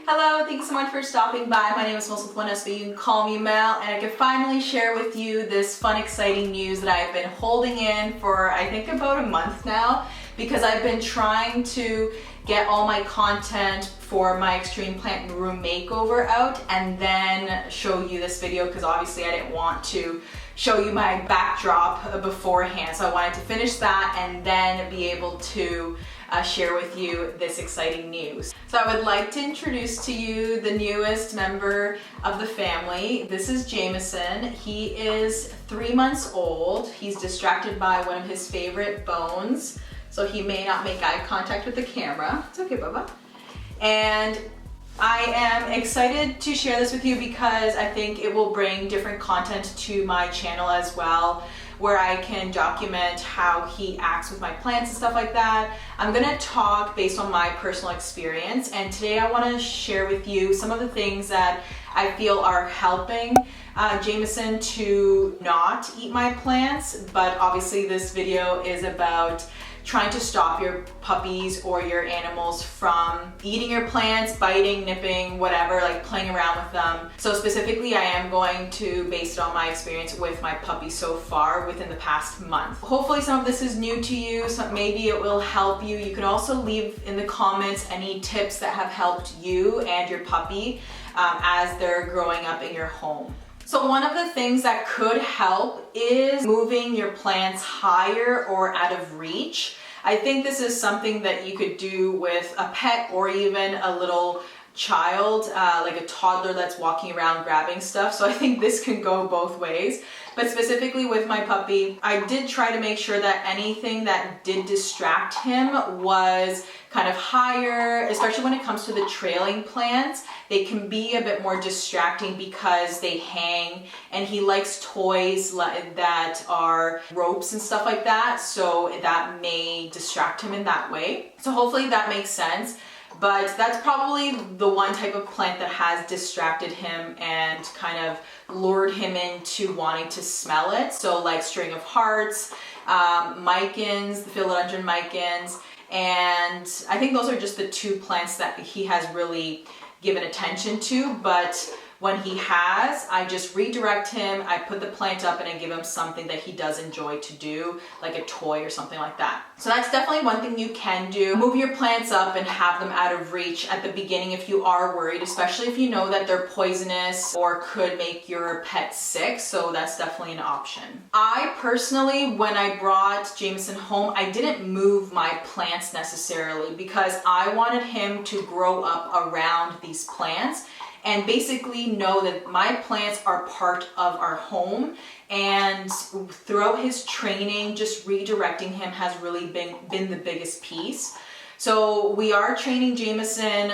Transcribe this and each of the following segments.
Hello, thank you so much for stopping by. My name is Milsbo with one S, but you can call me Mel, and I can finally share with you this fun, exciting news that I've been holding in for I think about a month now, because I've been trying to get all my content for my extreme plant room makeover out and then show you this video, because obviously I didn't want to show you my backdrop beforehand. So I wanted to finish that and then be able to share with you this exciting news. So I would like to introduce to you the newest member of the family. This is Jameson. He is 3 months old. He's distracted by one of his favorite bones, so he may not make eye contact with the camera. It's okay, Bubba. And I am excited to share this with you because I think it will bring different content to my channel as well, where I can document how he acts with my plants and stuff like that. I'm gonna talk based on my personal experience, and today I wanna share with you some of the things that I feel are helping Jameson to not eat my plants, but obviously this video is about trying to stop your puppies or your animals from eating your plants, biting, nipping, whatever, like playing around with them. So specifically, I am going to base it on my experience with my puppy so far within the past month. Hopefully some of this is new to you, so maybe it will help you. You can also leave in the comments any tips that have helped you and your puppy as they're growing up in your home. So one of the things that could help is moving your plants higher or out of reach. I think this is something that you could do with a pet or even a little child, like a toddler that's walking around grabbing stuff. So I think this can go both ways. But specifically with my puppy, I did try to make sure that anything that did distract him was kind of higher, especially when it comes to the trailing plants. They can be a bit more distracting because they hang, and he likes toys that are ropes and stuff like that, so that may distract him in that way. So hopefully that makes sense. But that's probably the one type of plant that has distracted him and kind of lured him into wanting to smell it. So like string of hearts, micans, the philodendron micans, and I think those are just the two plants that he has really given attention to. But when he has, I just redirect him, I put the plant up, and I give him something that he does enjoy to do, like a toy or something like that. So that's definitely one thing you can do. Move your plants up and have them out of reach at the beginning if you are worried, especially if you know that they're poisonous or could make your pet sick. So that's definitely an option. I personally, when I brought Jameson home, I didn't move my plants necessarily because I wanted him to grow up around these plants and basically know that my plants are part of our home. And throughout his training, just redirecting him has really been the biggest piece. So we are training Jameson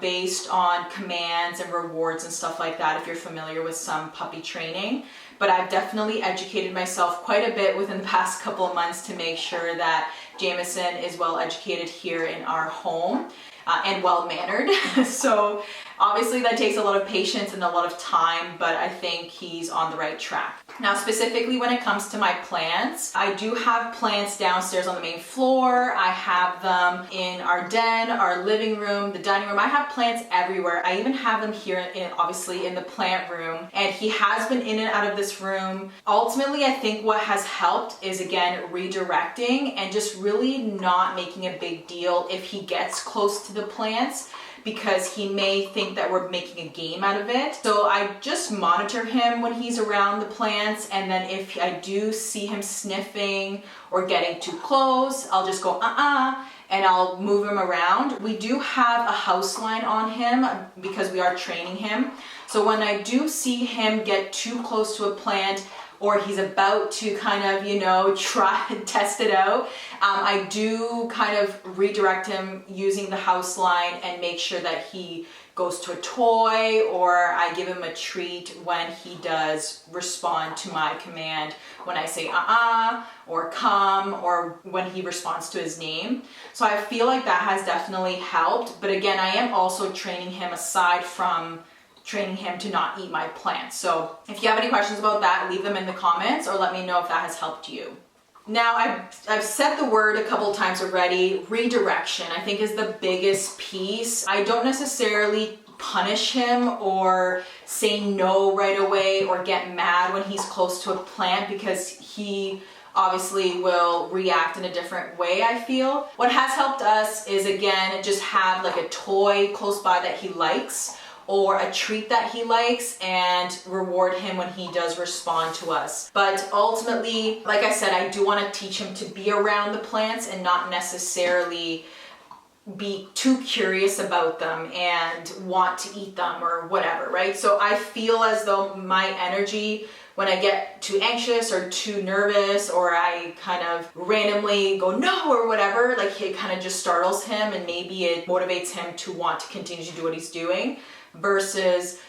based on commands and rewards and stuff like that, if you're familiar with some puppy training. But I've definitely educated myself quite a bit within the past couple of months to make sure that Jameson is well educated here in our home. And well-mannered. So obviously that takes a lot of patience and a lot of time, but I think he's on the right track. Now specifically when it comes to my plants, I do have plants downstairs on the main floor. I have them in our den, our living room, the dining room. I have plants everywhere. I even have them here obviously in the plant room, and he has been in and out of this room. Ultimately, I think what has helped is, again, redirecting and just really not making a big deal if he gets close to the plants, because he may think that we're making a game out of it. So I just monitor him when he's around the plants, and then if I do see him sniffing or getting too close, I'll just go and I'll move him around. We do have a house line on him because we are training him. So when I do see him get too close to a plant, or he's about to kind of, you know, try and test it out, I do kind of redirect him using the house line and make sure that he goes to a toy, or I give him a treat when he does respond to my command, when I say or come, or when he responds to his name. So I feel like that has definitely helped. But again, I am also training him aside from training him to not eat my plants. So if you have any questions about that, leave them in the comments or let me know if that has helped you. Now, I've said the word a couple times already, redirection, I think is the biggest piece. I don't necessarily punish him or say no right away or get mad when he's close to a plant, because he obviously will react in a different way, I feel. What has helped us is, again, just have like a toy close by that he likes or a treat that he likes and reward him when he does respond to us. But ultimately, like I said, I do want to teach him to be around the plants and not necessarily be too curious about them and want to eat them or whatever, right? So I feel as though my energy, when I get too anxious or too nervous, or I kind of randomly go no or whatever, like it kind of just startles him and maybe it motivates him to want to continue to do what he's doing, versus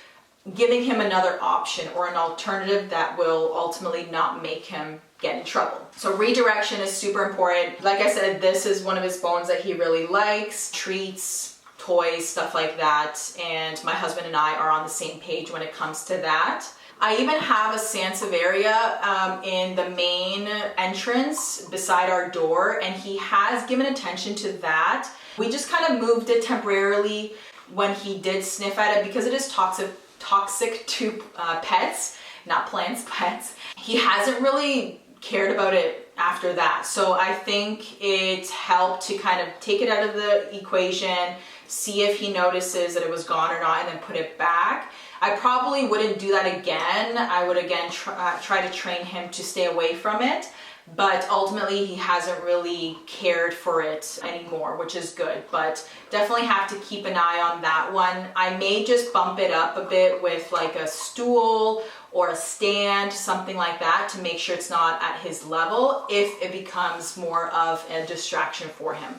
giving him another option or an alternative that will ultimately not make him get in trouble. So redirection is super important. Like I said, this is one of his bones that he really likes, treats, toys, stuff like that. And my husband and I are on the same page when it comes to that. I even have a Sansevieria in the main entrance beside our door, and he has given attention to that. We just kind of moved it temporarily when he did sniff at it because it is toxic to pets, not plants, pets. He hasn't really cared about it after that. So I think it helped to kind of take it out of the equation, see if he notices that it was gone or not, and then put it back. I probably wouldn't do that again. I would again try to train him to stay away from it. But ultimately he hasn't really cared for it anymore, which is good, but definitely have to keep an eye on that one. I may just bump it up a bit with like a stool or a stand, something like that, to make sure it's not at his level if it becomes more of a distraction for him.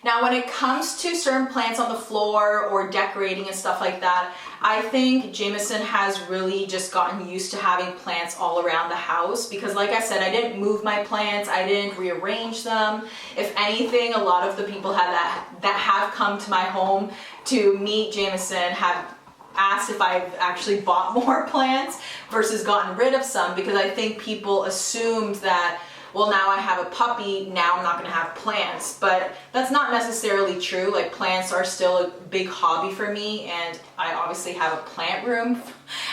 Now, when it comes to certain plants on the floor or decorating and stuff like that, I think Jameson has really just gotten used to having plants all around the house because, like I said, I didn't move my plants, I didn't rearrange them. If anything, a lot of the people that have come to my home to meet Jameson have asked if I've actually bought more plants versus gotten rid of some, because I think people assumed that, well, now I have a puppy, now I'm not going to have plants. But that's not necessarily true. Like, plants are still a big hobby for me, and I obviously have a plant room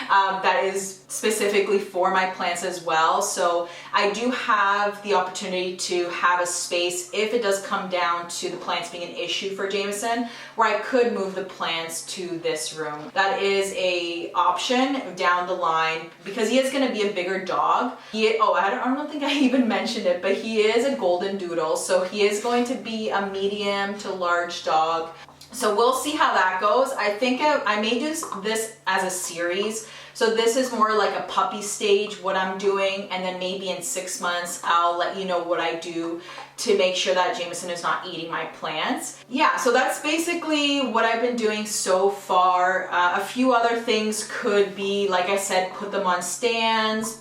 that is specifically for my plants as well. So I do have the opportunity to have a space, if it does come down to the plants being an issue for Jameson, where I could move the plants to this room. That is a option down the line because he is going to be a bigger dog. I don't think I even mentioned it, but he is a golden doodle, so he is going to be a medium to large dog. So we'll see how that goes. I think I may do this as a series. So this is more like a puppy stage, what I'm doing, and then maybe in 6 months, I'll let you know what I do to make sure that Jameson is not eating my plants. Yeah, so that's basically what I've been doing so far. A few other things could be, like I said, put them on stands,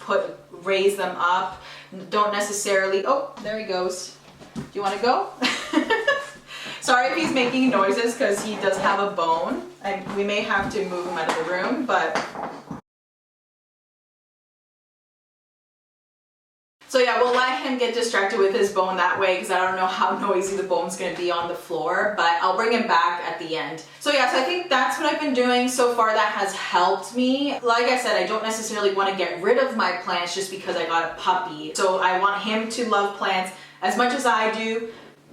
raise them up. Don't necessarily, oh, there he goes. Do you want to go? Sorry if he's making noises because he does have a bone, and we may have to move him out of the room, but... So yeah, we'll let him get distracted with his bone that way because I don't know how noisy the bone's going to be on the floor, but I'll bring him back at the end. So yeah, so I think that's what I've been doing so far that has helped me. Like I said, I don't necessarily want to get rid of my plants just because I got a puppy. So I want him to love plants as much as I do,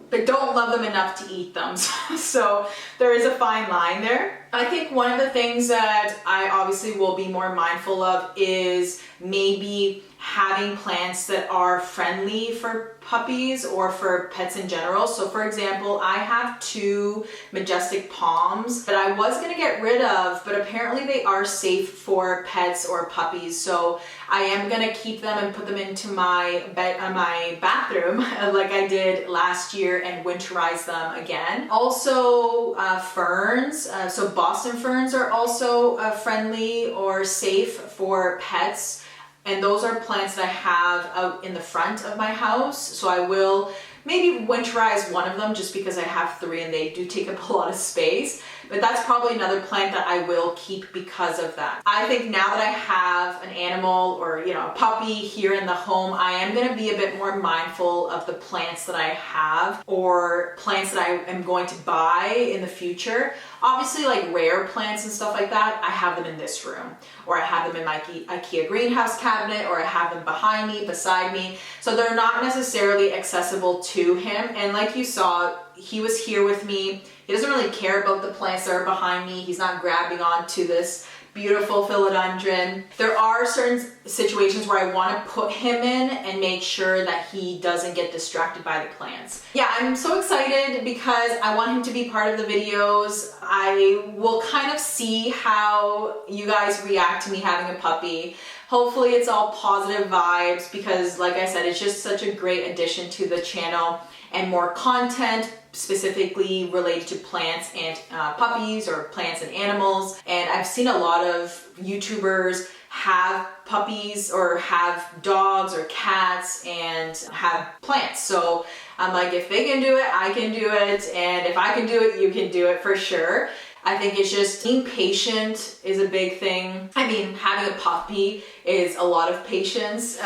but don't love them enough to eat them. So there is a fine line there. I think one of the things that I obviously will be more mindful of is maybe having plants that are friendly for puppies or for pets in general. So for example, I have 2 majestic palms that I was going to get rid of, but apparently they are safe for pets or puppies. So I am going to keep them and put them into my bathroom like I did last year and winterize them again. Also ferns, so Boston ferns are also friendly or safe for pets. And those are plants that I have out in the front of my house. So I will maybe winterize one of them just because I have 3 and they do take up a lot of space. But that's probably another plant that I will keep because of that. I think now that I have an animal or, you know, a puppy here in the home, I am going to be a bit more mindful of the plants that I have or plants that I am going to buy in the future. Obviously, like rare plants and stuff like that, I have them in this room, or I have them in my IKEA greenhouse cabinet, or I have them behind me, beside me. So they're not necessarily accessible to him. And like you saw, he was here with me. He doesn't really care about the plants that are behind me. He's not grabbing onto this beautiful philodendron. There are certain situations where I want to put him in and make sure that he doesn't get distracted by the plants. Yeah, I'm so excited because I want him to be part of the videos. I will kind of see how you guys react to me having a puppy. Hopefully it's all positive vibes because, like I said, it's just such a great addition to the channel and more content specifically related to plants and puppies or plants and animals. And I've seen a lot of YouTubers have puppies or have dogs or cats and have plants. So I'm like, if they can do it, I can do it. And if I can do it, you can do it for sure. I think it's just being patient is a big thing. I mean, having a puppy is a lot of patience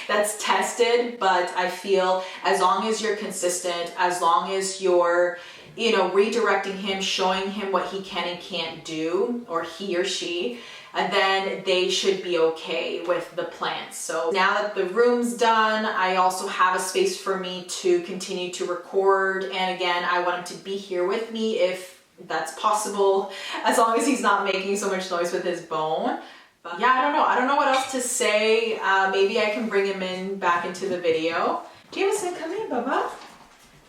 that's tested, but I feel as long as you're consistent, as long as you're, you know, redirecting him, showing him what he can and can't do, or he or she, then they should be okay with the plants. So now that the room's done, I also have a space for me to continue to record. And again, I want him to be here with me if that's possible, as long as he's not making so much noise with his bone. But yeah, I don't know what else to say. Maybe I can bring him in back into the video. Jameson, come in, Bubba.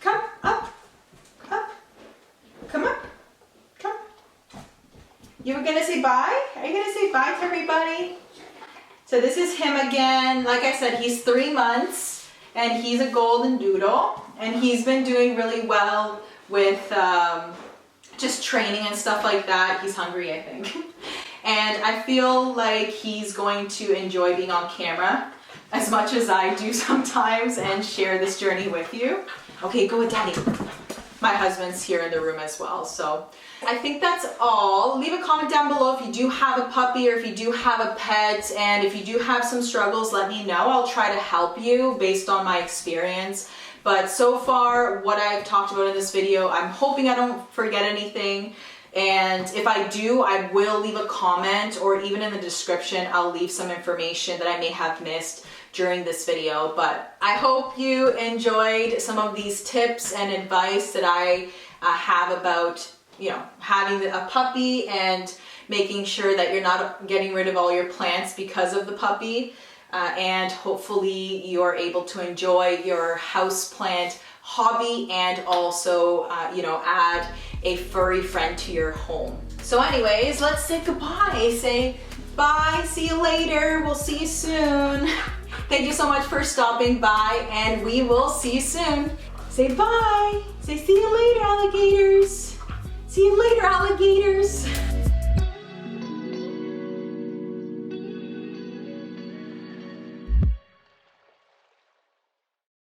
Come up, up, come up, come. You were gonna say bye? Are you gonna say bye to everybody? So this is him again. Like I said, he's 3 months and he's a golden doodle, and he's been doing really well with just training and stuff like that. He's hungry, I think. And I feel like he's going to enjoy being on camera as much as I do sometimes and share this journey with you. Okay, go with daddy. My husband's here in the room as well. So I think that's all. Leave a comment down below if you do have a puppy or if you do have a pet, and if you do have some struggles, let me know. I'll try to help you based on my experience. But so far, what I've talked about in this video, I'm hoping I don't forget anything. And if I do, I will leave a comment, or even in the description, I'll leave some information that I may have missed during this video. But I hope you enjoyed some of these tips and advice that I have about, you know, having a puppy and making sure that you're not getting rid of all your plants because of the puppy. And hopefully you're able to enjoy your houseplant hobby and also, you know, add a furry friend to your home. So anyways, let's say goodbye. Say bye, see you later, we'll see you soon. Thank you so much for stopping by, and we will see you soon. Say bye. Say see you later, alligators. See you later, alligators.